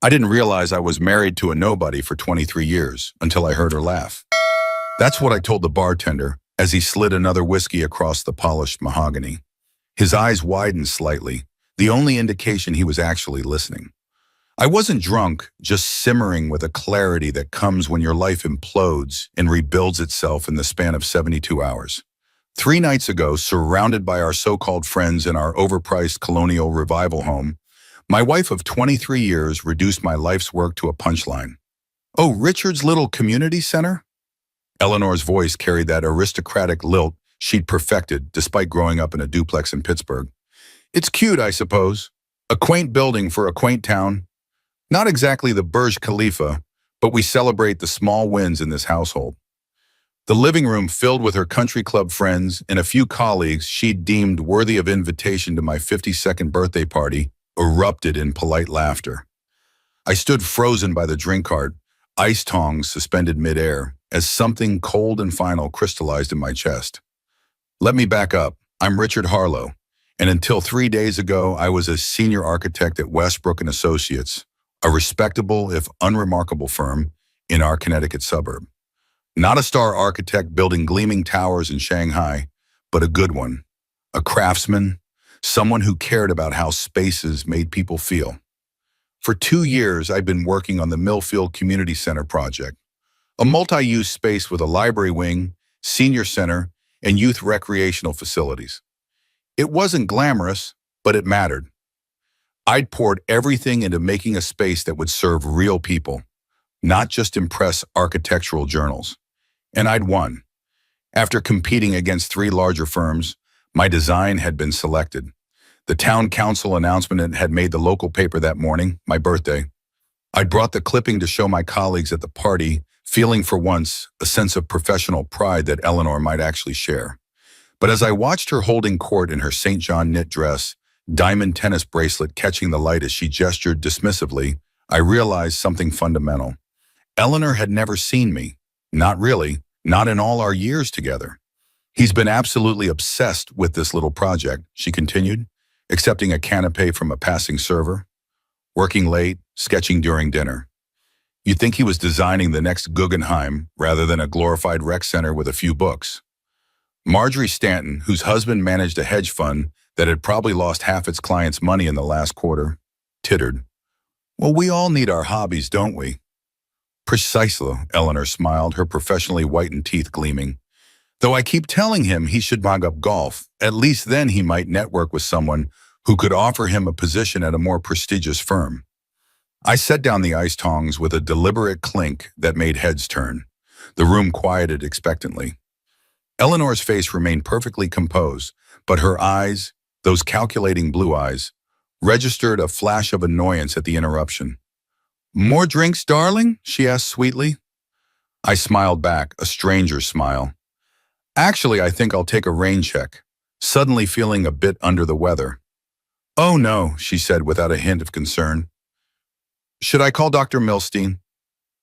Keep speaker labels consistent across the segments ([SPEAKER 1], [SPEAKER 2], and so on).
[SPEAKER 1] I didn't realize I was married to a nobody for 23 years until I heard her laugh. That's what I told the bartender as he slid another whiskey across the polished mahogany. His eyes widened slightly, the only indication he was actually listening. I wasn't drunk, just simmering with a clarity that comes when your life implodes and rebuilds itself in the span of 72 hours. 3 nights ago, surrounded by our so-called friends in our overpriced colonial revival home, my wife of 23 years reduced my life's work to a punchline. "Oh, Richard's little community center?" Eleanor's voice carried that aristocratic lilt she'd perfected despite growing up in a duplex in Pittsburgh. "It's cute, I suppose. A quaint building for a quaint town. Not exactly the Burj Khalifa, but we celebrate the small wins in this household." The living room filled with her country club friends and a few colleagues she'd deemed worthy of invitation to my 52nd birthday party erupted in polite laughter. I stood frozen by the drink cart, ice tongs suspended midair, as something cold and final crystallized in my chest. Let me back up. I'm Richard Harlow, and until 3 days ago, I was a senior architect at Westbrook and Associates, a respectable, if unremarkable firm in our Connecticut suburb. Not a star architect building gleaming towers in Shanghai, but a good one, a craftsman, someone who cared about how spaces made people feel. For 2 years, I've been working on the Millfield Community Center project, a multi-use space with a library wing, senior center, and youth recreational facilities. It wasn't glamorous, but it mattered. I'd poured everything into making a space that would serve real people, not just impress architectural journals. And I'd won. After competing against 3 larger firms, my design had been selected. The town council announcement had made the local paper that morning, my birthday. I'd brought the clipping to show my colleagues at the party, feeling for once a sense of professional pride that Eleanor might actually share. But as I watched her holding court in her St. John knit dress, diamond tennis bracelet catching the light as she gestured dismissively, I realized something fundamental. Eleanor had never seen me. Not really, not in all our years together. "He's been absolutely obsessed with this little project," she continued, accepting a canapé from a passing server. "Working late, sketching during dinner. You'd think he was designing the next Guggenheim rather than a glorified rec center with a few books." Marjorie Stanton, whose husband managed a hedge fund that had probably lost half its clients' money in the last quarter, tittered. "Well, we all need our hobbies, don't we?" "Precisely," Eleanor smiled, her professionally whitened teeth gleaming. "Though I keep telling him he should mug up golf. At least then he might network with someone who could offer him a position at a more prestigious firm." I set down the ice tongs with a deliberate clink that made heads turn. The room quieted expectantly. Eleanor's face remained perfectly composed, but her eyes, those calculating blue eyes, registered a flash of annoyance at the interruption. "More drinks, darling?" she asked sweetly. I smiled back, a stranger's smile. "Actually, I think I'll take a rain check," suddenly feeling a bit under the weather. "Oh no," she said without a hint of concern. "Should I call Dr. Milstein?"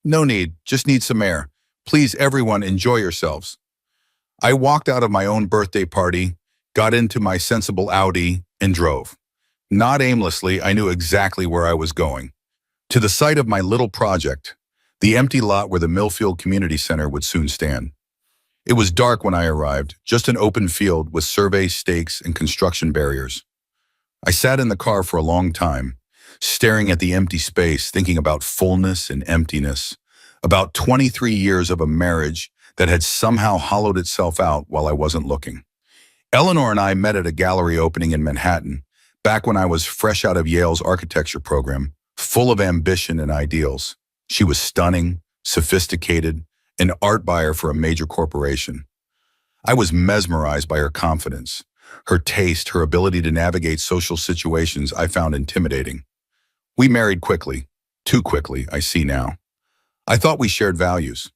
[SPEAKER 1] "No need, just need some air. Please, everyone, enjoy yourselves." I walked out of my own birthday party, got into my sensible Audi, and drove. Not aimlessly, I knew exactly where I was going. To the site of my little project, the empty lot where the Millfield Community Center would soon stand. It was dark when I arrived, just an open field with survey stakes and construction barriers. I sat in the car for a long time, staring at the empty space, thinking about fullness and emptiness, about 23 years of a marriage that had somehow hollowed itself out while I wasn't looking. Eleanor and I met at a gallery opening in Manhattan, back when I was fresh out of Yale's architecture program, full of ambition and ideals. She was stunning, sophisticated, an art buyer for a major corporation. I was mesmerized by her confidence, her taste, her ability to navigate social situations I found intimidating. We married quickly, too quickly, I see now. I thought we shared values.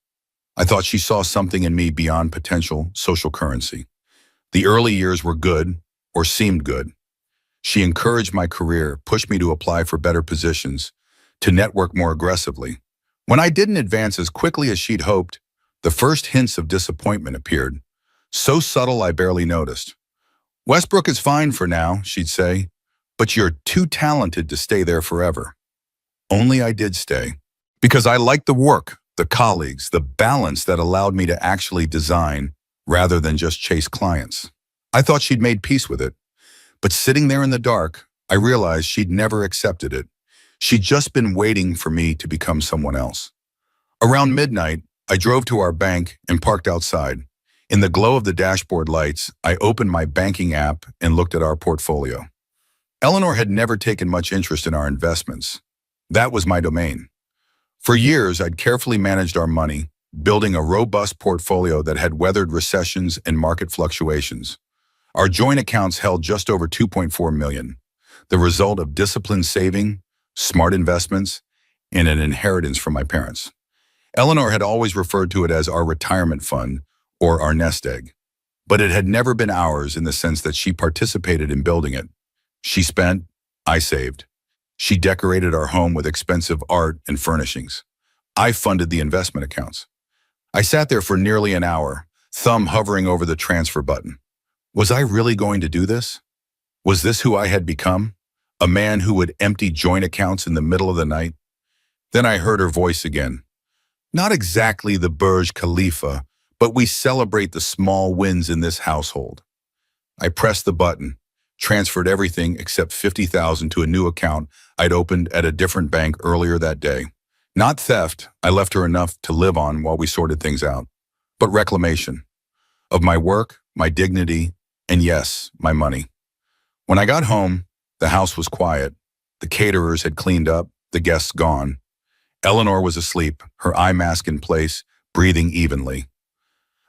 [SPEAKER 1] I thought she saw something in me beyond potential social currency. The early years were good, or seemed good. She encouraged my career, pushed me to apply for better positions, to network more aggressively. When I didn't advance as quickly as she'd hoped, the first hints of disappointment appeared, so subtle I barely noticed. "Westbrook is fine for now," she'd say, "but you're too talented to stay there forever." Only I did stay. Because I liked the work, the colleagues, the balance that allowed me to actually design rather than just chase clients. I thought she'd made peace with it. But sitting there in the dark, I realized she'd never accepted it. She'd just been waiting for me to become someone else. Around midnight, I drove to our bank and parked outside. In the glow of the dashboard lights, I opened my banking app and looked at our portfolio. Eleanor had never taken much interest in our investments. That was my domain. For years, I'd carefully managed our money, building a robust portfolio that had weathered recessions and market fluctuations. Our joint accounts held just over 2.4 million, the result of disciplined saving, smart investments, and an inheritance from my parents. Eleanor had always referred to it as our retirement fund or our nest egg, but it had never been ours in the sense that she participated in building it. She spent, I saved. She decorated our home with expensive art and furnishings. I funded the investment accounts. I sat there for nearly an hour, thumb hovering over the transfer button. Was I really going to do this? Was this who I had become? A man who would empty joint accounts in the middle of the night? Then I heard her voice again. Not exactly the Burj Khalifa, but we celebrate the small wins in this household. I pressed the button, transferred everything except $50,000 to a new account I'd opened at a different bank earlier that day. Not theft, I left her enough to live on while we sorted things out, but reclamation of my work, my dignity, and yes, my money. When I got home, the house was quiet. The caterers had cleaned up, the guests gone. Eleanor was asleep, her eye mask in place, breathing evenly.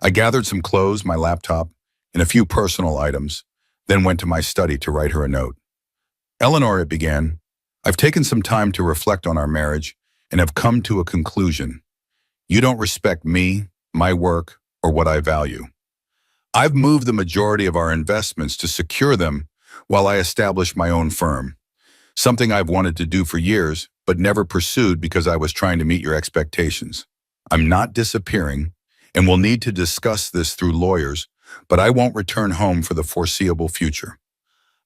[SPEAKER 1] I gathered some clothes, my laptop, and a few personal items, then went to my study to write her a note. Eleanor, it began, I've taken some time to reflect on our marriage and have come to a conclusion. You don't respect me, my work, or what I value. I've moved the majority of our investments to secure them while I establish my own firm, something I've wanted to do for years, but never pursued because I was trying to meet your expectations. I'm not disappearing, and we'll need to discuss this through lawyers, but I won't return home for the foreseeable future.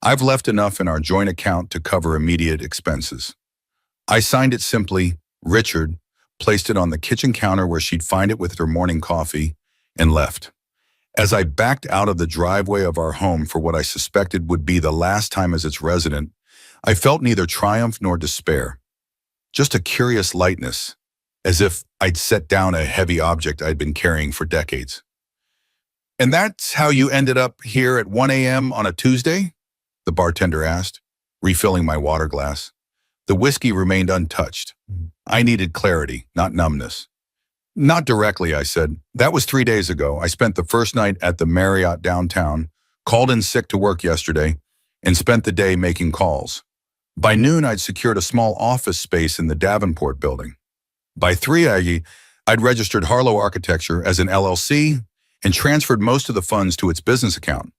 [SPEAKER 1] I've left enough in our joint account to cover immediate expenses. I signed it simply, Richard, placed it on the kitchen counter where she'd find it with her morning coffee, and left. As I backed out of the driveway of our home for what I suspected would be the last time as its resident, I felt neither triumph nor despair. Just a curious lightness, as if I'd set down a heavy object I'd been carrying for decades. And that's how you ended up here at 1 a.m. on a Tuesday? The bartender asked, refilling my water glass. The whiskey remained untouched. I needed clarity, not numbness. Not directly, I said. That was 3 days ago. I spent the first night at the Marriott downtown, called in sick to work yesterday, and spent the day making calls. By noon, I'd secured a small office space in the Davenport building. By 3, I'd registered Harlow Architecture as an LLC and transferred most of the funds to its business account.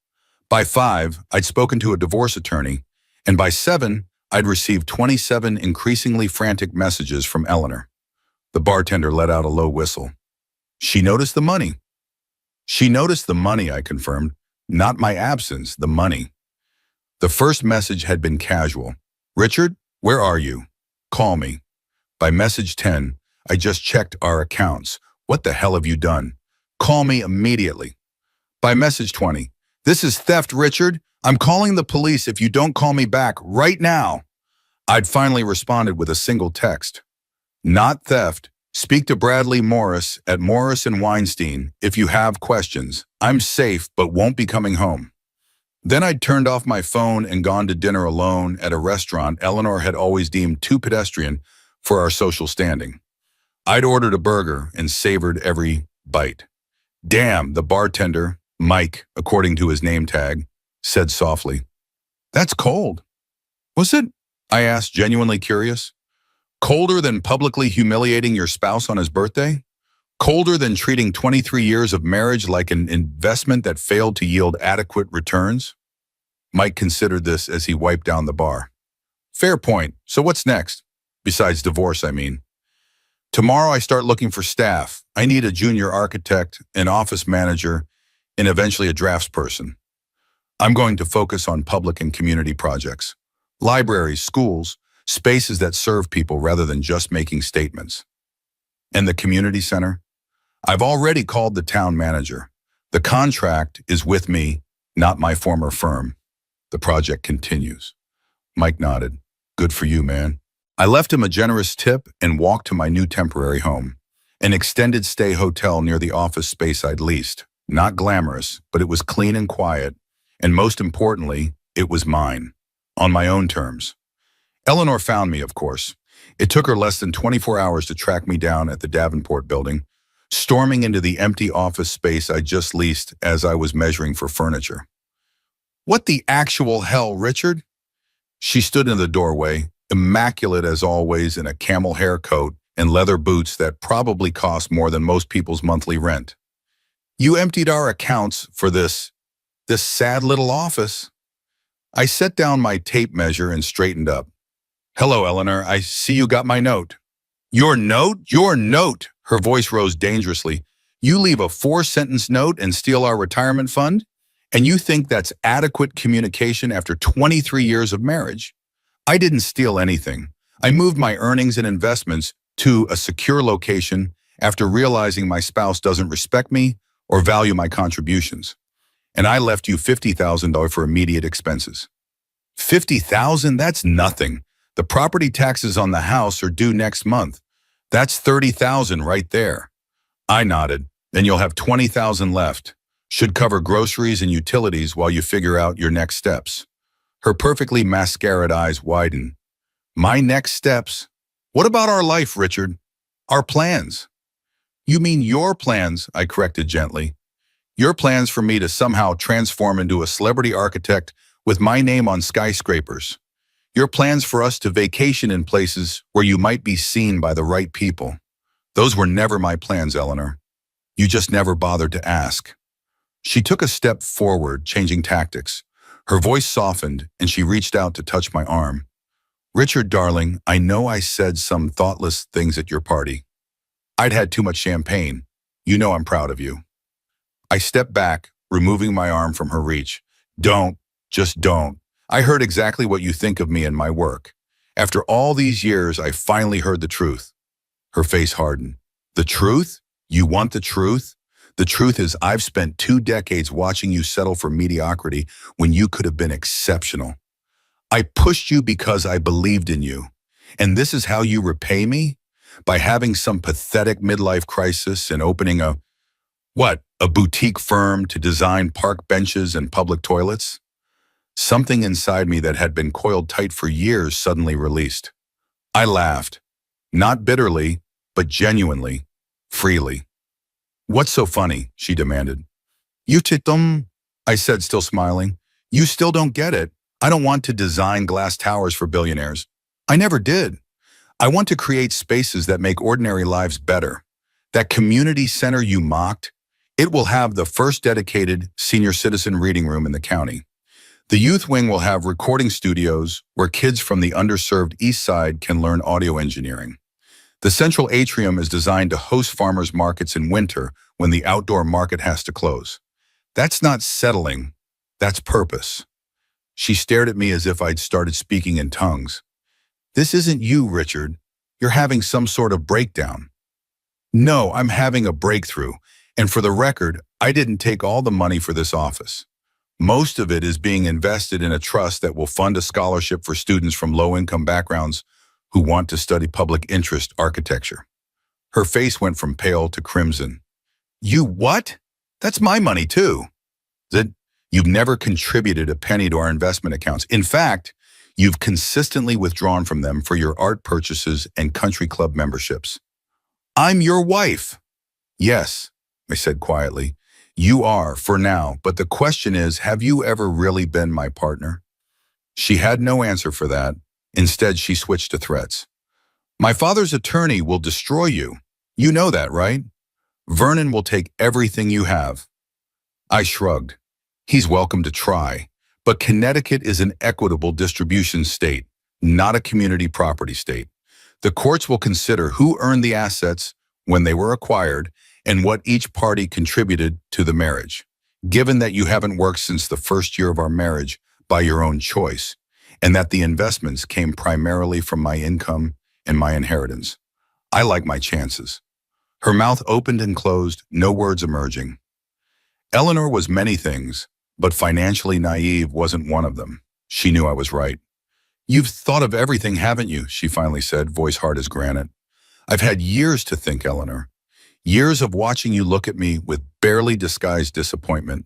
[SPEAKER 1] By 5, I'd spoken to a divorce attorney, and by 7, I'd received 27 increasingly frantic messages from Eleanor. The bartender let out a low whistle. She noticed the money. She noticed the money, I confirmed. Not my absence, the money. The first message had been casual. Richard, where are you? Call me. By message 10, I just checked our accounts. What the hell have you done? Call me immediately. By message 20, this is theft, Richard. I'm calling the police if you don't call me back right now. I'd finally responded with a single text. Not theft. Speak to Bradley Morris at Morris & Weinstein if you have questions. I'm safe but won't be coming home. Then I'd turned off my phone and gone to dinner alone at a restaurant Eleanor had always deemed too pedestrian for our social standing. I'd ordered a burger and savored every bite. Damn, the bartender, Mike, according to his name tag, said softly. That's cold. Was it? I asked, genuinely curious. Colder than publicly humiliating your spouse on his birthday? Colder than treating 23 years of marriage like an investment that failed to yield adequate returns? Mike considered this as he wiped down the bar. Fair point. So what's next? Besides divorce, I mean. Tomorrow I start looking for staff. I need a junior architect, an office manager, and eventually a draftsperson. I'm going to focus on public and community projects. Libraries, schools, spaces that serve people rather than just making statements. And the community center? I've already called the town manager. The contract is with me, not my former firm. The project continues. Mike nodded. Good for you, man. I left him a generous tip and walked to my new temporary home, an extended stay hotel near the office space I'd leased. Not glamorous, but it was clean and quiet, and most importantly, it was mine, on my own terms. Eleanor found me, of course. It took her less than 24 hours to track me down at the Davenport building, storming into the empty office space I just leased as I was measuring for furniture. What the actual hell, Richard? She stood in the doorway, immaculate as always in a camel hair coat and leather boots that probably cost more than most people's monthly rent. You emptied our accounts for this sad little office. I set down my tape measure and straightened up. Hello, Eleanor. I see you got my note. Your note? Your note! Her voice rose dangerously. You leave a 4-sentence note and steal our retirement fund? And you think that's adequate communication after 23 years of marriage? I didn't steal anything. I moved my earnings and investments to a secure location after realizing my spouse doesn't respect me or value my contributions. And I left you $50,000 for immediate expenses. $50,000? That's nothing. The property taxes on the house are due next month. That's $30,000 right there. I nodded. Then you'll have $20,000 left. Should cover groceries and utilities while you figure out your next steps. Her perfectly mascaraed eyes widened. My next steps? What about our life, Richard? Our plans? You mean your plans, I corrected gently. Your plans for me to somehow transform into a celebrity architect with my name on skyscrapers. Your plans for us to vacation in places where you might be seen by the right people. Those were never my plans, Eleanor. You just never bothered to ask. She took a step forward, changing tactics. Her voice softened, and she reached out to touch my arm. Richard, darling, I know I said some thoughtless things at your party. I'd had too much champagne. You know I'm proud of you. I stepped back, removing my arm from her reach. Don't, just don't. I heard exactly what you think of me and my work. After all these years, I finally heard the truth. Her face hardened. The truth? You want the truth? The truth is I've spent 2 decades watching you settle for mediocrity when you could have been exceptional. I pushed you because I believed in you. And this is how you repay me? By having some pathetic midlife crisis and opening a boutique firm to design park benches and public toilets? Something inside me that had been coiled tight for years suddenly released. I laughed. Not bitterly, but genuinely, freely. What's so funny? She demanded. You titum, I said, still smiling. You still don't get it. I don't want to design glass towers for billionaires. I never did. I want to create spaces that make ordinary lives better. That community center you mocked, it will have the first dedicated senior citizen reading room in the county. The youth wing will have recording studios where kids from the underserved East Side can learn audio engineering. The central atrium is designed to host farmers markets in winter when the outdoor market has to close. That's not settling, that's purpose. She stared at me as if I'd started speaking in tongues. This isn't you, Richard. You're having some sort of breakdown. No, I'm having a breakthrough. And for the record, I didn't take all the money for this office. Most of it is being invested in a trust that will fund a scholarship for students from low-income backgrounds who want to study public interest architecture. Her face went from pale to crimson. You what? That's my money too. You've never contributed a penny to our investment accounts. In fact, you've consistently withdrawn from them for your art purchases and country club memberships. I'm your wife. Yes, I said quietly. You are, for now, but the question is, have you ever really been my partner? She had no answer for that. Instead, she switched to threats. My father's attorney will destroy you. You know that, right? Vernon will take everything you have. I shrugged. He's welcome to try, but Connecticut is an equitable distribution state, not a community property state. The courts will consider who earned the assets when they were acquired and what each party contributed to the marriage. Given that you haven't worked since the first year of our marriage by your own choice, and that the investments came primarily from my income and my inheritance. I like my chances. Her mouth opened and closed, no words emerging. Eleanor was many things, but financially naive wasn't one of them. She knew I was right. "You've thought of everything, haven't you?" she finally said, voice hard as granite. "I've had years to think, Eleanor. Years of watching you look at me with barely disguised disappointment.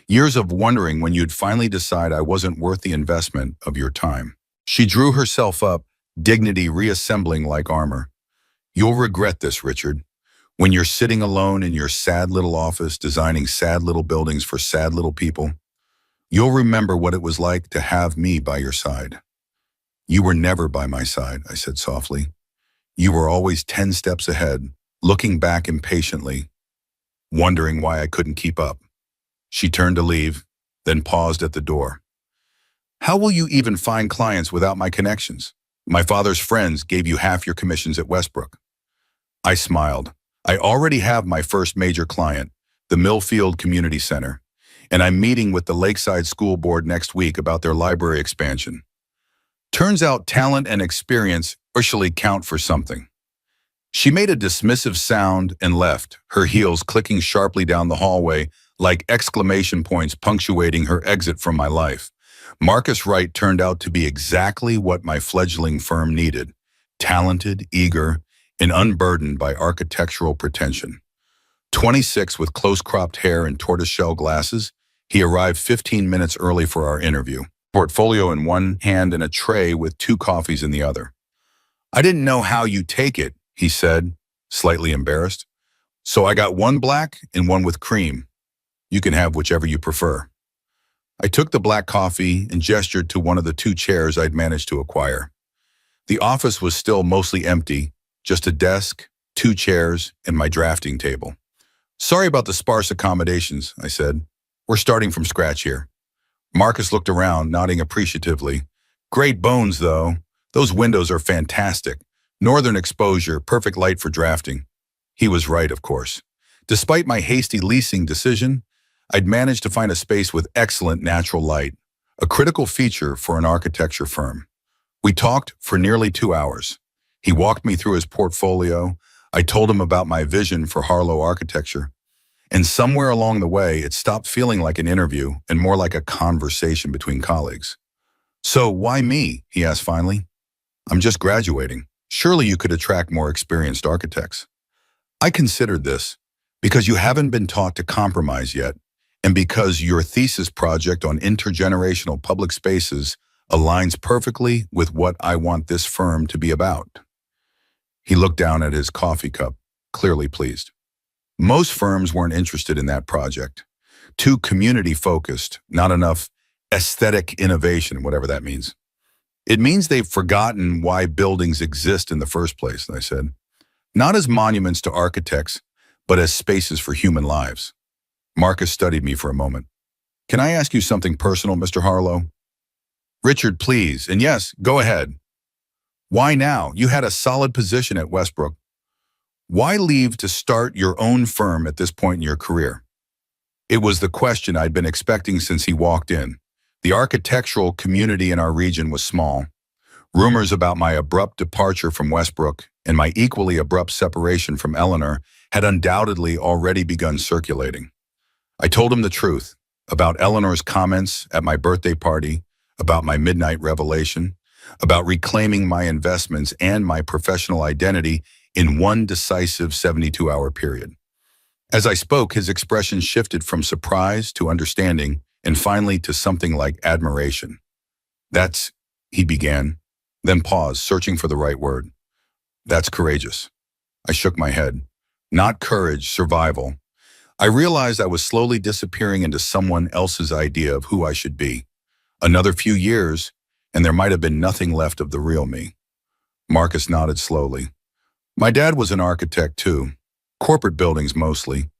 [SPEAKER 1] Years of wondering when you'd finally decide I wasn't worth the investment of your time." She drew herself up, dignity reassembling like armor. "You'll regret this, Richard. When you're sitting alone in your sad little office designing sad little buildings for sad little people, you'll remember what it was like to have me by your side." "You were never by my side," I said softly. "You were always 10 steps ahead, looking back impatiently, wondering why I couldn't keep up." She turned to leave, then paused at the door. "How will you even find clients without my connections? My father's friends gave you half your commissions at Westbrook." I smiled. "I already have my first major client, the Millfield Community Center, and I'm meeting with the Lakeside School Board next week about their library expansion. Turns out talent and experience actually count for something." She made a dismissive sound and left, her heels clicking sharply down the hallway like exclamation points punctuating her exit from my life. Marcus Wright turned out to be exactly what my fledgling firm needed: talented, eager, and unburdened by architectural pretension. 26 with close-cropped hair and tortoiseshell glasses, he arrived 15 minutes early for our interview, portfolio in one hand and a tray with 2 coffees in the other. "I didn't know how you take it," he said, slightly embarrassed. "So I got 1 black and 1 with cream. You can have whichever you prefer." I took the black coffee and gestured to one of the 2 chairs I'd managed to acquire. The office was still mostly empty, just a desk, 2 chairs, and my drafting table. "Sorry about the sparse accommodations," I said. "We're starting from scratch here." Marcus looked around, nodding appreciatively. "Great bones, though. Those windows are fantastic. Northern exposure, perfect light for drafting." He was right, of course. Despite my hasty leasing decision, I'd managed to find a space with excellent natural light, a critical feature for an architecture firm. We talked for nearly 2 hours. He walked me through his portfolio. I told him about my vision for Harlow architecture. And somewhere along the way, it stopped feeling like an interview and more like a conversation between colleagues. "So why me?" he asked finally. "I'm just graduating. Surely you could attract more experienced architects." I considered this because you haven't been taught to compromise yet, and because your thesis project on intergenerational public spaces aligns perfectly with what I want this firm to be about. He looked down at his coffee cup, clearly pleased. Most firms weren't interested in that project. Too community-focused, not enough aesthetic innovation, whatever that means. "It means they've forgotten why buildings exist in the first place," I said. "Not as monuments to architects, but as spaces for human lives." Marcus studied me for a moment. "Can I ask you something personal, Mr. Harlow?" "Richard, please, and yes, go ahead." "Why now? You had a solid position at Westbrook. Why leave to start your own firm at this point in your career?" It was the question I'd been expecting since he walked in. The architectural community in our region was small. Rumors about my abrupt departure from Westbrook and my equally abrupt separation from Eleanor had undoubtedly already begun circulating. I told him the truth about Eleanor's comments at my birthday party, about my midnight revelation, about reclaiming my investments and my professional identity in one decisive 72-hour period. As I spoke, his expression shifted from surprise to understanding and finally to something like admiration. "That's," he began, then paused, searching for the right word. "That's courageous." I shook my head. "Not courage, survival." I realized I was slowly disappearing into someone else's idea of who I should be. Another few years, and there might have been nothing left of the real me. Marcus nodded slowly. "My dad was an architect too. Corporate buildings mostly.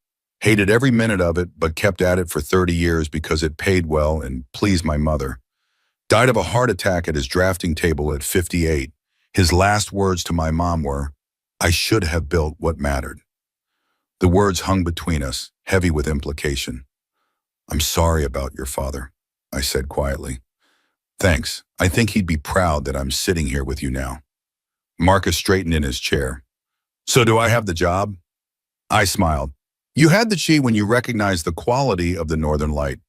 [SPEAKER 1] Hated every minute of it, but kept at it for 30 years because it paid well and pleased my mother. Died of a heart attack at his drafting table at 58. His last words to my mom were, 'I should have built what mattered.'" The words hung between us, heavy with implication. "I'm sorry about your father," I said quietly. Thanks. I think he'd be proud that I'm sitting here with you now. Marcus straightened in his chair. So do I have the job? I smiled. You had the key when you recognized the quality of the Northern Light.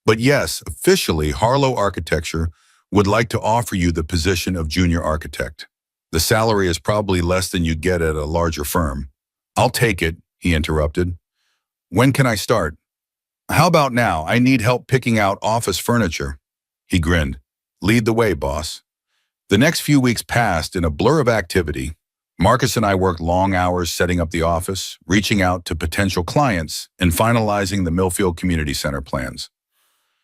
[SPEAKER 1] But yes, officially, Harlow Architecture would like to offer you the position of junior architect. The salary is probably less than you'd get at a larger firm. I'll take it, he interrupted. When can I start? How about now? I need help picking out office furniture. He grinned. Lead the way, boss. The next few weeks passed in a blur of activity. Marcus and I worked long hours setting up the office, reaching out to potential clients, and finalizing the Millfield Community Center plans.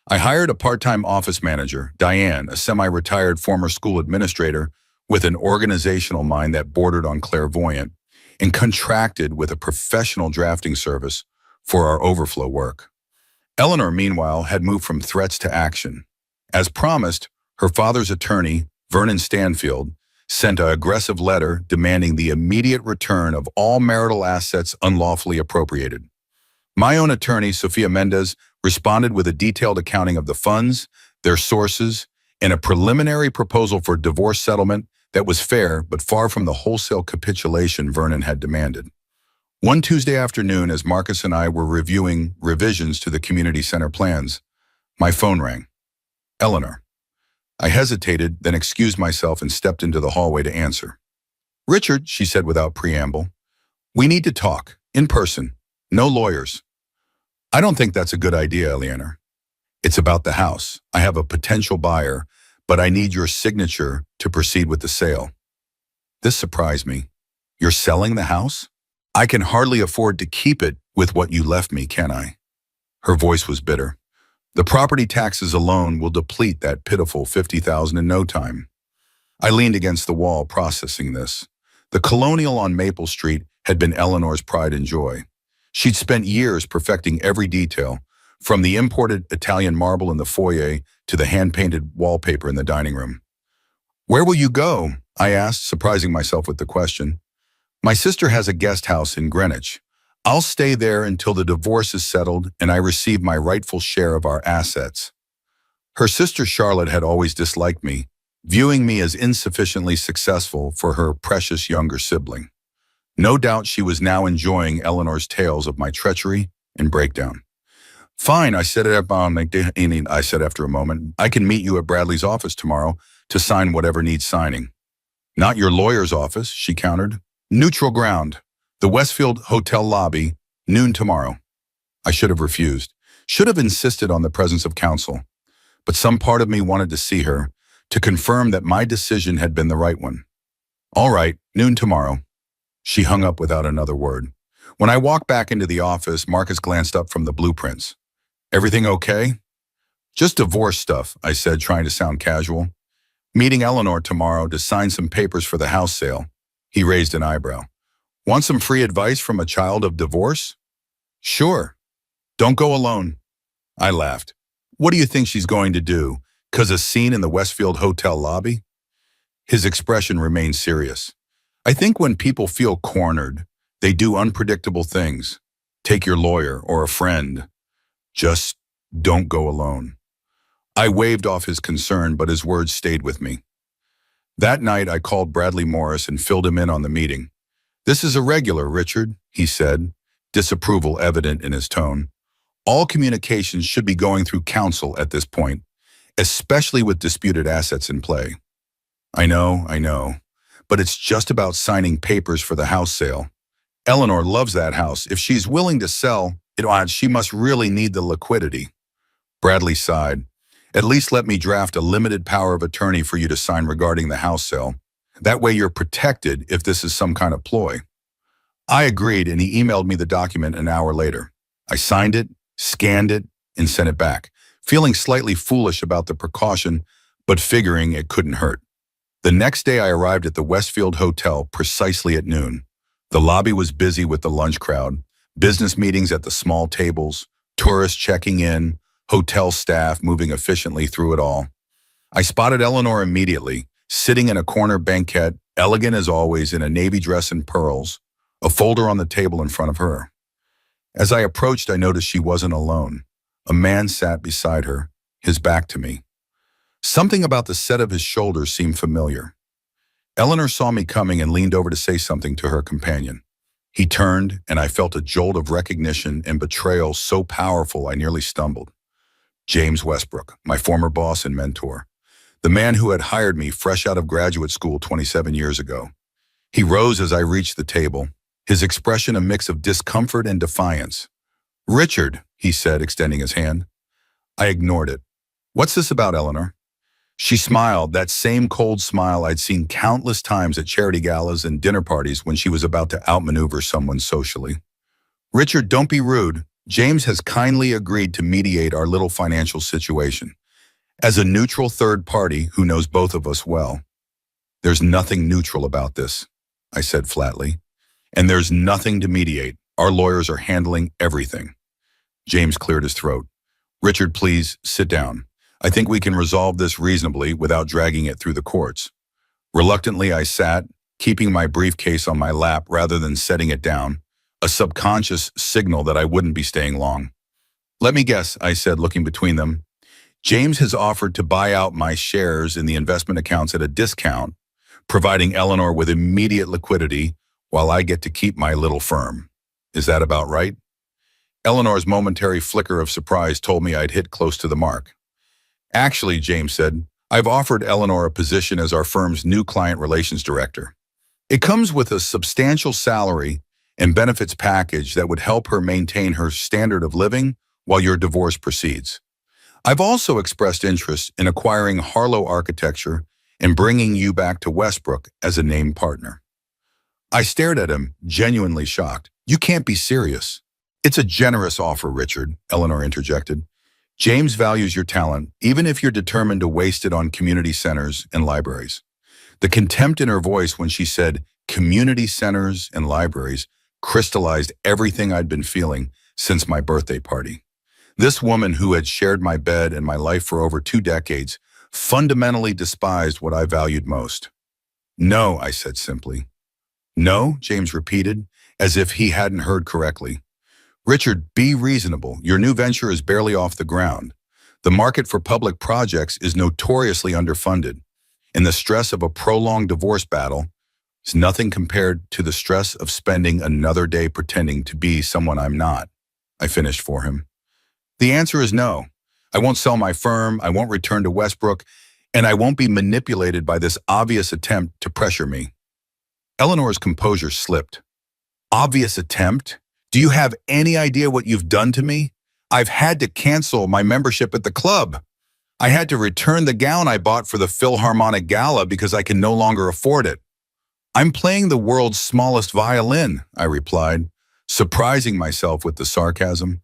[SPEAKER 1] I hired a part-time office manager, Diane, a semi-retired former school administrator with an organizational mind that bordered on clairvoyant, and contracted with a professional drafting service for our overflow work. Eleanor, meanwhile, had moved from threats to action. As promised, her father's attorney, Vernon Stanfield, sent an aggressive letter demanding the immediate return of all marital assets unlawfully appropriated. My own attorney, Sophia Mendez, responded with a detailed accounting of the funds, their sources, and a preliminary proposal for divorce settlement that was fair but far from the wholesale capitulation Vernon had demanded. One Tuesday afternoon, as Marcus and I were reviewing revisions to the community center plans, my phone rang. Eleanor. I hesitated, then excused myself and stepped into the hallway to answer. Richard, she said without preamble, we need to talk, in person, no lawyers. I don't think that's a good idea, Eleanor. It's about the house. I have a potential buyer, but I need your signature to proceed with the sale. This surprised me. You're selling the house? I can hardly afford to keep it with what you left me, can I? Her voice was bitter. The property taxes alone will deplete that pitiful $50,000 in no time. I leaned against the wall, processing this. The colonial on Maple Street had been Eleanor's pride and joy. She'd spent years perfecting every detail, from the imported Italian marble in the foyer to the hand-painted wallpaper in the dining room. Where will you go? I asked, surprising myself with the question. My sister has a guest house in Greenwich. I'll stay there until the divorce is settled and I receive my rightful share of our assets. Her sister Charlotte had always disliked me, viewing me as insufficiently successful for her precious younger sibling. No doubt she was now enjoying Eleanor's tales of my treachery and breakdown. Fine, I said after a moment. I can meet you at Bradley's office tomorrow to sign whatever needs signing. Not your lawyer's office, she countered. Neutral ground. The Westfield Hotel lobby, noon tomorrow. I should have refused. Should have insisted on the presence of counsel. But some part of me wanted to see her, to confirm that my decision had been the right one. All right, noon tomorrow. She hung up without another word. When I walked back into the office, Marcus glanced up from the blueprints. Everything okay? Just divorce stuff, I said, trying to sound casual. Meeting Eleanor tomorrow to sign some papers for the house sale. He raised an eyebrow. Want some free advice from a child of divorce? Sure. Don't go alone. I laughed. What do you think she's going to do? 'Cause a scene in the Westfield Hotel lobby? His expression remained serious. I think when people feel cornered, they do unpredictable things. Take your lawyer or a friend. Just don't go alone. I waved off his concern, but his words stayed with me. That night, I called Bradley Morris and filled him in on the meeting. This is irregular, Richard, he said, disapproval evident in his tone. All communications should be going through counsel at this point, especially with disputed assets in play. I know, but it's just about signing papers for the house sale. Eleanor loves that house. If she's willing to sell, she must really need the liquidity. Bradley sighed. At least let me draft a limited power of attorney for you to sign regarding the house sale. That way you're protected if this is some kind of ploy. I agreed, and he emailed me the document an hour later. I signed it, scanned it, and sent it back, feeling slightly foolish about the precaution, but figuring it couldn't hurt. The next day I arrived at the Westfield Hotel precisely at noon. The lobby was busy with the lunch crowd, business meetings at the small tables, tourists checking in, hotel staff moving efficiently through it all. I spotted Eleanor immediately, sitting in a corner banquette, elegant as always in a navy dress and pearls, a folder on the table in front of her. As I approached, I noticed she wasn't alone. A man sat beside her, his back to me. Something about the set of his shoulders seemed familiar. Eleanor saw me coming and leaned over to say something to her companion. He turned, and I felt a jolt of recognition and betrayal so powerful I nearly stumbled. James Westbrook, my former boss and mentor. The man who had hired me fresh out of graduate school 27 years ago. He rose as I reached the table, his expression a mix of discomfort and defiance. "Richard," he said, extending his hand. I ignored it. "What's this about, Eleanor?" She smiled, that same cold smile I'd seen countless times at charity galas and dinner parties when she was about to outmaneuver someone socially. "Richard, don't be rude. James has kindly agreed to mediate our little financial situation. As a neutral third party who knows both of us well." "There's nothing neutral about this," I said flatly. "And there's nothing to mediate. Our lawyers are handling everything." James cleared his throat. "Richard, please, sit down. I think we can resolve this reasonably without dragging it through the courts." Reluctantly, I sat, keeping my briefcase on my lap rather than setting it down, a subconscious signal that I wouldn't be staying long. "Let me guess," I said, looking between them. "James has offered to buy out my shares in the investment accounts at a discount, providing Eleanor with immediate liquidity while I get to keep my little firm. Is that about right?" Eleanor's momentary flicker of surprise told me I'd hit close to the mark. "Actually," James said, "I've offered Eleanor a position as our firm's new client relations director. It comes with a substantial salary and benefits package that would help her maintain her standard of living while your divorce proceeds. I've also expressed interest in acquiring Harlow Architecture and bringing you back to Westbrook as a named partner." I stared at him, genuinely shocked. "You can't be serious." "It's a generous offer, Richard," Eleanor interjected. "James values your talent, even if you're determined to waste it on community centers and libraries." The contempt in her voice when she said community centers and libraries crystallized everything I'd been feeling since my birthday party. This woman who had shared my bed and my life for over 2 decades fundamentally despised what I valued most. "No," I said simply. "No?" James repeated, as if he hadn't heard correctly. "Richard, be reasonable. Your new venture is barely off the ground. The market for public projects is notoriously underfunded, and the stress of a prolonged divorce battle is nothing compared to the stress of spending another day pretending to be someone I'm not," I finished for him. "The answer is no. I won't sell my firm, I won't return to Westbrook, and I won't be manipulated by this obvious attempt to pressure me." Eleanor's composure slipped. "Obvious attempt? Do you have any idea what you've done to me? I've had to cancel my membership at the club. I had to return the gown I bought for the Philharmonic Gala because I can no longer afford it." "I'm playing the world's smallest violin," I replied, surprising myself with the sarcasm.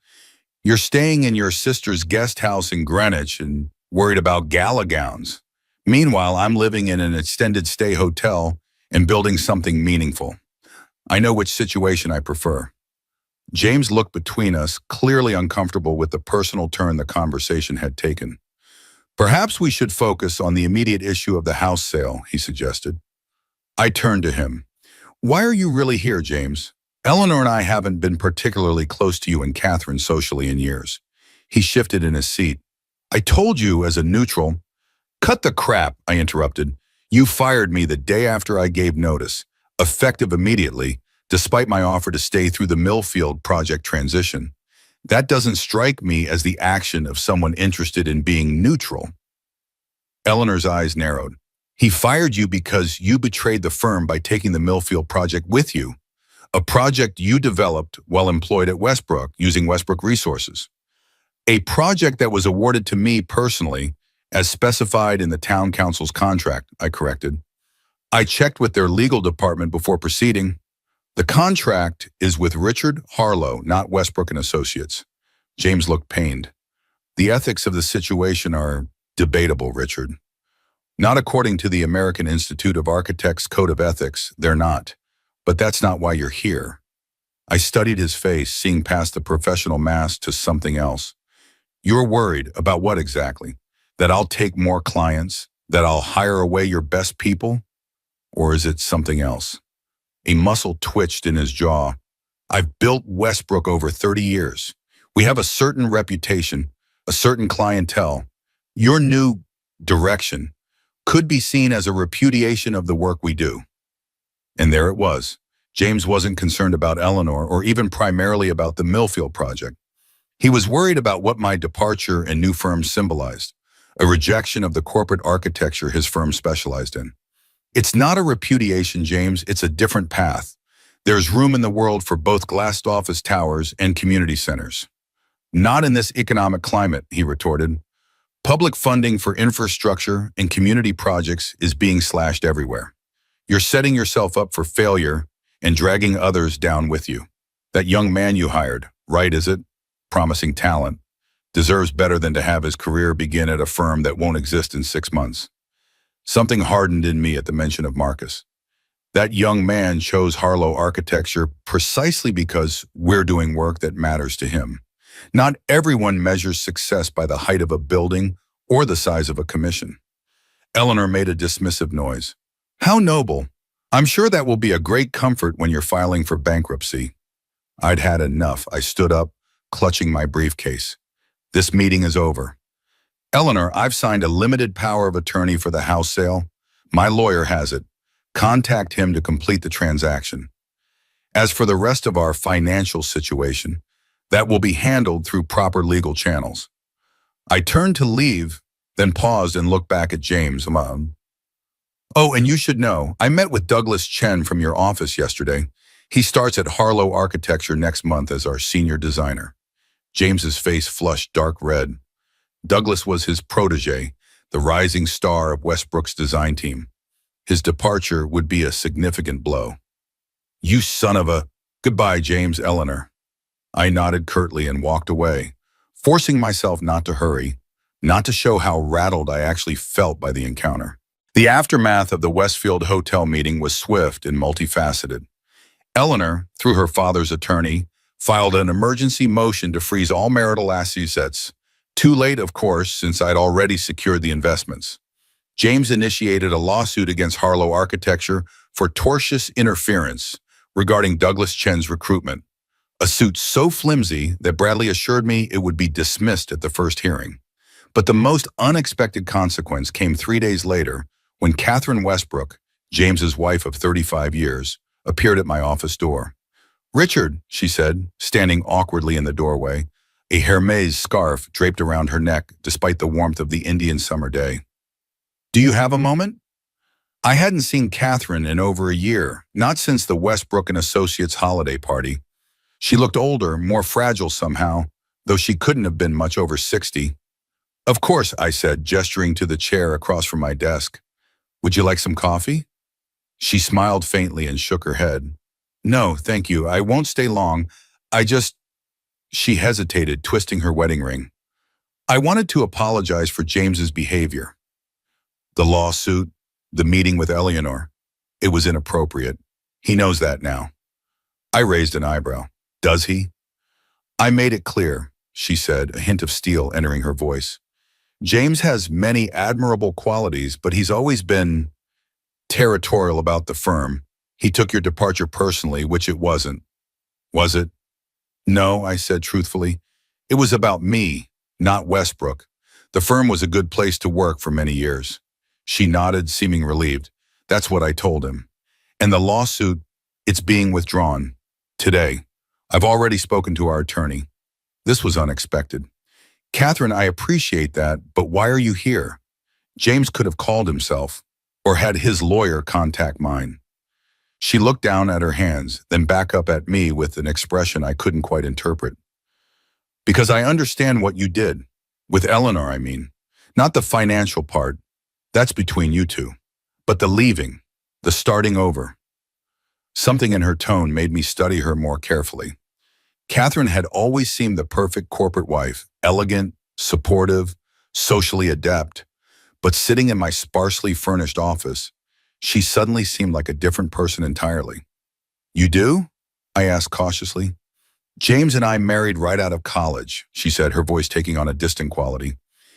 [SPEAKER 1] "You're staying in your sister's guest house in Greenwich and worried about gala gowns. Meanwhile, I'm living in an extended stay hotel and building something meaningful. I know which situation I prefer." James looked between us, clearly uncomfortable with the personal turn the conversation had taken. "Perhaps we should focus on the immediate issue of the house sale," he suggested. I turned to him. "Why are you really here, James? Eleanor and I haven't been particularly close to you and Catherine socially in years." He shifted in his seat. "I told you as a neutral—" "Cut the crap," I interrupted. "You fired me the day after I gave notice, effective immediately, despite my offer to stay through the Millfield project transition. That doesn't strike me as the action of someone interested in being neutral." Eleanor's eyes narrowed. "He fired you because you betrayed the firm by taking the Millfield project with you, a project you developed while employed at Westbrook using Westbrook resources. A project that was awarded to me personally, as specified in the town council's contract," I corrected. "I checked with their legal department before proceeding. The contract is with Richard Harlow, not Westbrook and Associates." James looked pained. "The ethics of the situation are debatable, Richard. Not according to the American Institute of Architects Code of Ethics, they're not. But that's not why you're here." I studied his face, seeing past the professional mask to something else. "You're worried about what exactly? That I'll take more clients? That I'll hire away your best people? Or is it something else?" A muscle twitched in his jaw. "I've built Westbrook over 30 years. We have a certain reputation, a certain clientele. Your new direction, could be seen as a repudiation of the work we do. And there it was. James wasn't concerned about Eleanor or even primarily about the Millfield project. He was worried about what my departure and new firm symbolized, a rejection of the corporate architecture his firm specialized in. It's not a repudiation, James, it's a different path. There's room in the world for both glassed office towers and community centers. Not in this economic climate, he retorted. Public funding for infrastructure and community projects is being slashed everywhere. You're setting yourself up for failure and dragging others down with you. That young man you hired, right is it? Promising talent, deserves better than to have his career begin at a firm that won't exist in 6 months. Something hardened in me at the mention of Marcus. That young man chose Harlow Architecture precisely because we're doing work that matters to him. Not everyone measures success by the height of a building or the size of a commission. Eleanor made a dismissive noise. How noble. I'm sure that will be a great comfort when you're filing for bankruptcy. I'd had enough. I stood up, clutching my briefcase. This meeting is over. Eleanor, I've signed a limited power of attorney for the house sale. My lawyer has it. Contact him to complete the transaction. As for the rest of our financial situation, that will be handled through proper legal channels. I turned to leave, then paused and looked back at James. Oh, and you should know, I met with Douglas Chen from your office yesterday. He starts at Harlow Architecture next month as our senior designer. James's face flushed dark red. Douglas was his protege, the rising star of Westbrook's design team. His departure would be a significant blow. You son of a... Goodbye, James, Eleanor. I nodded curtly and walked away, forcing myself not to hurry, not to show how rattled I actually felt by the encounter. The aftermath of the Westfield Hotel meeting was swift and multifaceted. Eleanor, through her father's attorney, filed an emergency motion to freeze all marital assets. Too late, of course, since I'd already secured the investments. James initiated a lawsuit against Harlow Architecture for tortious interference regarding Douglas Chen's recruitment, a suit so flimsy that Bradley assured me it would be dismissed at the first hearing. But the most unexpected consequence came 3 days later when Catherine Westbrook, James's wife of 35 years, appeared at my office door. Richard, she said, standing awkwardly in the doorway, a Hermes scarf draped around her neck despite the warmth of the Indian summer day. Do you have a moment? I hadn't seen Catherine in over a year, not since the Westbrook and Associates holiday party. She looked older, more fragile somehow, though she couldn't have been much over 60. Of course, I said, gesturing to the chair across from my desk. Would you like some coffee? She smiled faintly and shook her head. No, thank you. I won't stay long. She hesitated, twisting her wedding ring. I wanted to apologize for James's behavior. The lawsuit, the meeting with Eleanor. It was inappropriate. He knows that now. I raised an eyebrow. Does he? I made it clear, she said, a hint of steel entering her voice. James has many admirable qualities, but he's always been territorial about the firm. He took your departure personally, which it wasn't. Was it? No, I said truthfully. It was about me, not Westbrook. The firm was a good place to work for many years. She nodded, seeming relieved. That's what I told him. And the lawsuit, it's being withdrawn. Today. I've already spoken to our attorney. This was unexpected. Catherine, I appreciate that, but why are you here? James could have called himself, or had his lawyer contact mine. She looked down at her hands, then back up at me with an expression I couldn't quite interpret. Because I understand what you did. With Eleanor, I mean. Not the financial part. That's between you two. But the leaving, the starting over. Something in her tone made me study her more carefully. Catherine had always seemed the perfect corporate wife, elegant, supportive, socially adept. But sitting in my sparsely furnished office, she suddenly seemed like a different person entirely. You do? I asked cautiously. James and I married right out of college, she said, her voice taking on a distant quality.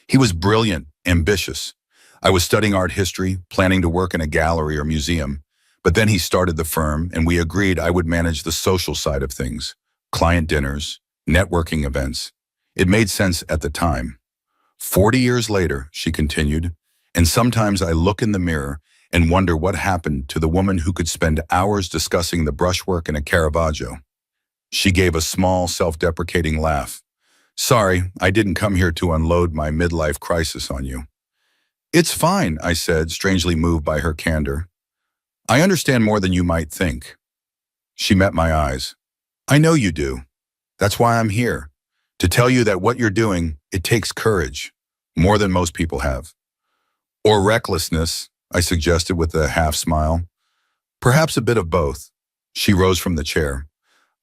[SPEAKER 1] He was brilliant, ambitious. I was studying art history, planning to work in a gallery or museum. But then he started the firm, and we agreed I would manage the social side of things. Client dinners, networking events. It made sense at the time. 40 years later, she continued, And sometimes I look in the mirror and wonder what happened to the woman who could spend hours discussing the brushwork in a Caravaggio. She gave a small, self-deprecating laugh. Sorry, I didn't come here to unload my midlife crisis on you. It's fine, I said, strangely moved by her candor. I understand more than you might think. She met my eyes. I know you do. That's why I'm here. To tell you that what you're doing, it takes courage. More than most people have. Or recklessness, I suggested with a half smile. Perhaps a bit of both. She rose from the chair.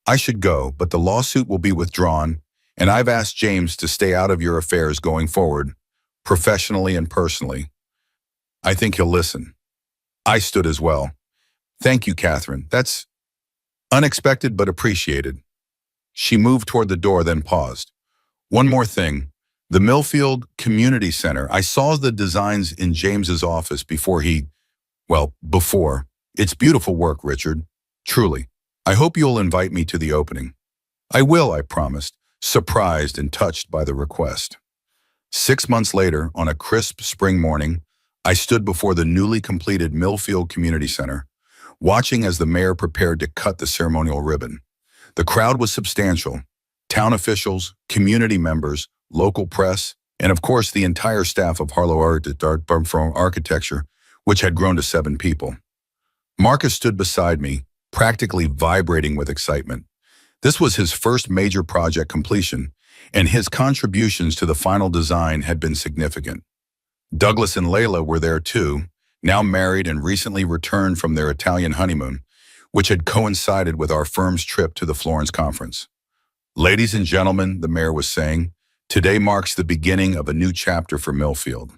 [SPEAKER 1] I should go, but the lawsuit will be withdrawn, and I've asked James to stay out of your affairs going forward, professionally and personally. I think he'll listen. I stood as well. Thank you, Catherine. That's unexpected but appreciated. She moved toward the door, then paused. One more thing. The Millfield Community Center. I saw the designs in James's office before. It's beautiful work, Richard. Truly. I hope you'll invite me to the opening. I will, I promised, surprised and touched by the request. 6 months later, on a crisp spring morning, I stood before the newly completed Millfield Community Center, watching as the mayor prepared to cut the ceremonial ribbon. The crowd was substantial. Town officials, community members, local press, and of course the entire staff of Harlow Architecture, which had grown to 7 people. Marcus stood beside me, practically vibrating with excitement. This was his first major project completion, and his contributions to the final design had been significant. Douglas and Layla were there too, now married and recently returned from their Italian honeymoon, which had coincided with our firm's trip to the Florence conference. Ladies and gentlemen, the mayor was saying, today marks the beginning of a new chapter for Millfield.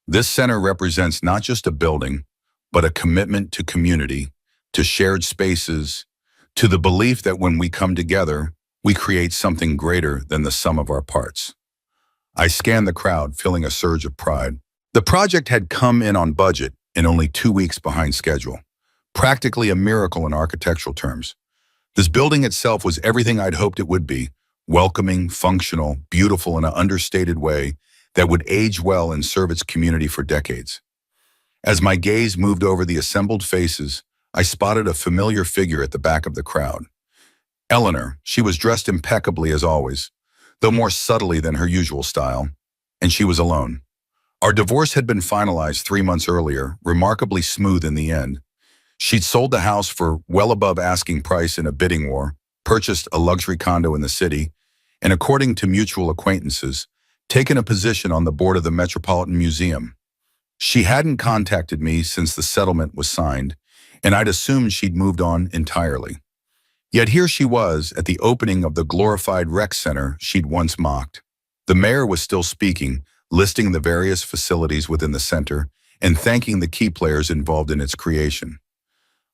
[SPEAKER 1] This center represents not just a building, but a commitment to community, to shared spaces, to the belief that when we come together, we create something greater than the sum of our parts. I scanned the crowd, feeling a surge of pride. The project had come in on budget and only 2 weeks behind schedule. Practically a miracle in architectural terms. This building itself was everything I'd hoped it would be, welcoming, functional, beautiful in an understated way that would age well and serve its community for decades. As my gaze moved over the assembled faces, I spotted a familiar figure at the back of the crowd. Eleanor. She was dressed impeccably as always, though more subtly than her usual style, and she was alone. Our divorce had been finalized 3 months earlier, remarkably smooth in the end. She'd sold the house for well above asking price in a bidding war, purchased a luxury condo in the city, and according to mutual acquaintances, taken a position on the board of the Metropolitan Museum. She hadn't contacted me since the settlement was signed, and I'd assumed she'd moved on entirely. Yet here she was at the opening of the glorified rec center she'd once mocked. The mayor was still speaking, listing the various facilities within the center and thanking the key players involved in its creation.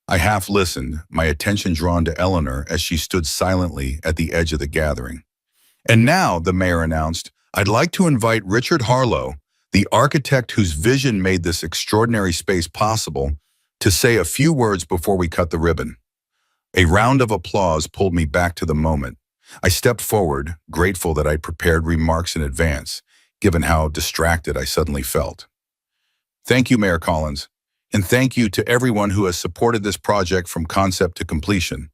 [SPEAKER 1] I half listened, my attention drawn to Eleanor as she stood silently at the edge of the gathering. And now, the mayor announced, I'd like to invite Richard Harlow, the architect whose vision made this extraordinary space possible, to say a few words before we cut the ribbon. A round of applause pulled me back to the moment. I stepped forward, grateful that I'd prepared remarks in advance, given how distracted I suddenly felt. Thank you, Mayor Collins, and thank you to everyone who has supported this project from concept to completion.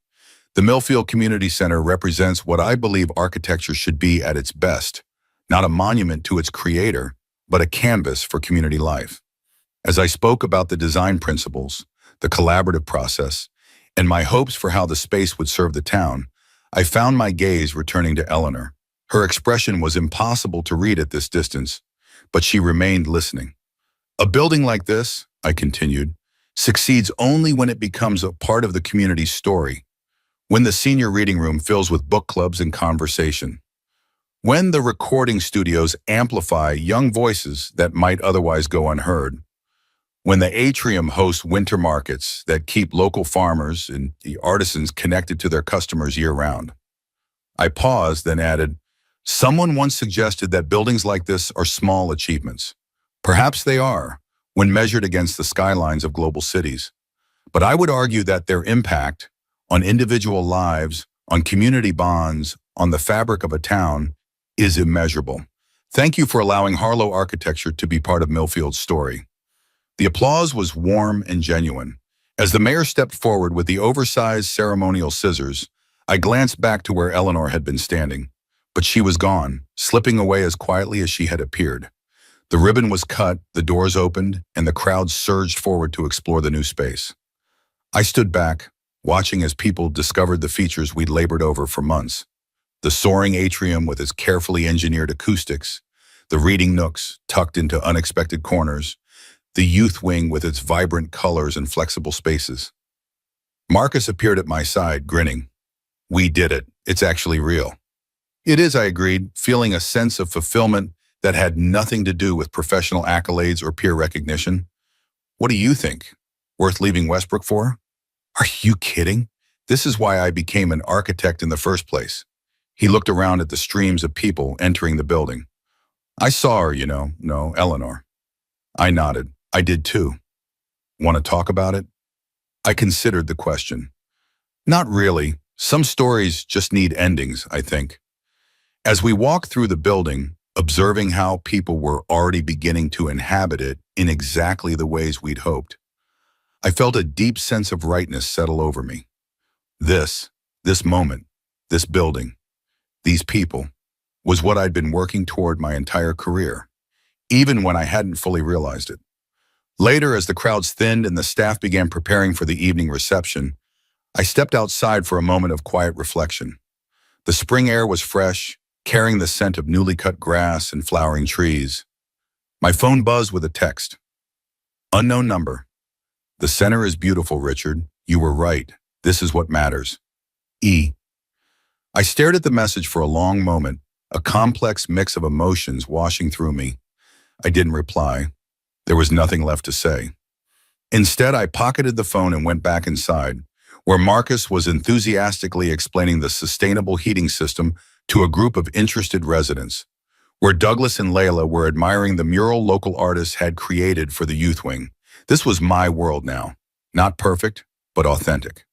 [SPEAKER 1] The Millfield Community Center represents what I believe architecture should be at its best, not a monument to its creator, but a canvas for community life. As I spoke about the design principles, the collaborative process, and my hopes for how the space would serve the town, I found my gaze returning to Eleanor. Her expression was impossible to read at this distance, but she remained listening. A building like this, I continued, succeeds only when it becomes a part of the community's story, when the senior reading room fills with book clubs and conversation, when the recording studios amplify young voices that might otherwise go unheard, when the atrium hosts winter markets that keep local farmers and the artisans connected to their customers year-round. I paused, then added, someone once suggested that buildings like this are small achievements. Perhaps they are, when measured against the skylines of global cities. But I would argue that their impact on individual lives, on community bonds, on the fabric of a town, is immeasurable. Thank you for allowing Harlow Architecture to be part of Millfield's story. The applause was warm and genuine. As the mayor stepped forward with the oversized ceremonial scissors, I glanced back to where Eleanor had been standing. But she was gone, slipping away as quietly as she had appeared. The ribbon was cut, the doors opened, and the crowd surged forward to explore the new space. I stood back, watching as people discovered the features we'd labored over for months. The soaring atrium with its carefully engineered acoustics, the reading nooks tucked into unexpected corners, the youth wing with its vibrant colors and flexible spaces. Marcus appeared at my side, grinning. "We did it. It's actually real." "It is," I agreed, feeling a sense of fulfillment that had nothing to do with professional accolades or peer recognition. "What do you think? Worth leaving Westbrook for?" "Are you kidding? This is why I became an architect in the first place." He looked around at the streams of people entering the building. "I saw her, no, Eleanor." I nodded. "I did too." "Want to talk about it?" I considered the question. "Not really. Some stories just need endings, I think." As we walked through the building, observing how people were already beginning to inhabit it in exactly the ways we'd hoped, I felt a deep sense of rightness settle over me. This moment, this building, these people, was what I'd been working toward my entire career, even when I hadn't fully realized it. Later, as the crowds thinned and the staff began preparing for the evening reception, I stepped outside for a moment of quiet reflection. The spring air was fresh, carrying the scent of newly cut grass and flowering trees. My phone buzzed with a text. "Unknown number. The center is beautiful, Richard. You were right. This is what matters. E." I stared at the message for a long moment, a complex mix of emotions washing through me. I didn't reply. There was nothing left to say. Instead, I pocketed the phone and went back inside, where Marcus was enthusiastically explaining the sustainable heating system to a group of interested residents, where Douglas and Layla were admiring the mural local artists had created for the youth wing. This was my world now. Not perfect, but authentic.